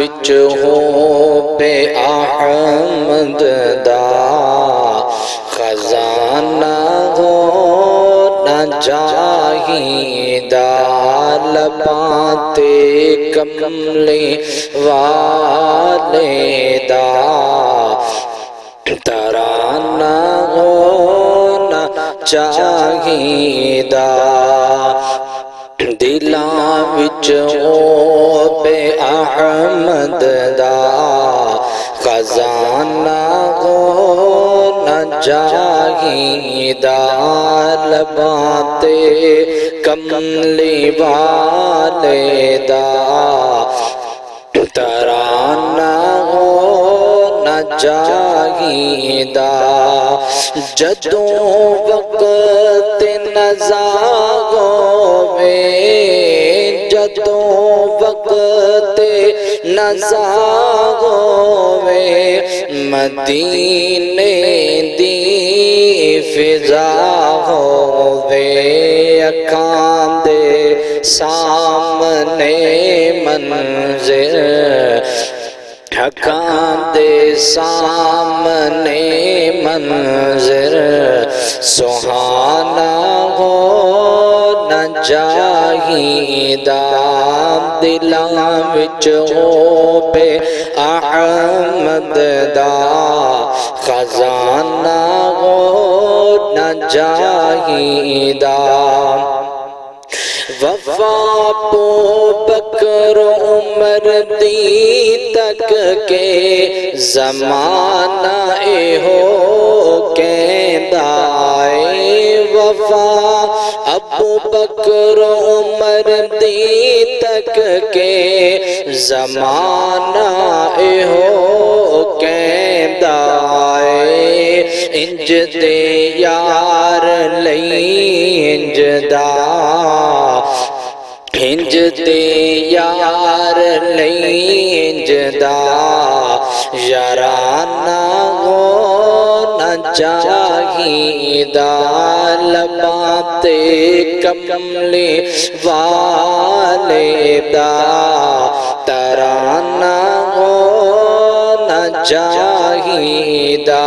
وچ ہو پہ احمد دا خزانہ ہو نہ چاہیدہ لباں تے کملی والے دا ترانہ ہونا چاہیدہ دلاں وچ ہو پہ احمد دا خزانہ ہونا چاہیدہ لباں تے کملی والے دا ترانہ ہونا چاہیدہ جدوں وقت نزا ہووے جدوں وقت نزا ہووے مدینے دی فضا ہووے اکھاں دے سامنے منظر اکھاں دے سامنے منظر سہانا ہونا چاہیدہ دلاں وچ ہو پہ احمد دا خزانہ ہونا چاہیدہ وفا ابو بکر عمر دی تک کے زمانہ ہو کہندا اے وفا ابو بکر عمر دی تک کے زمانہ ہو کہندا اے انج دے یار لئی انج دا انج دے یار لئی انج دا یارانہ ہونا چاہیدہ لباں تے کملی والے دا ترانہ ہونا چاہیدہ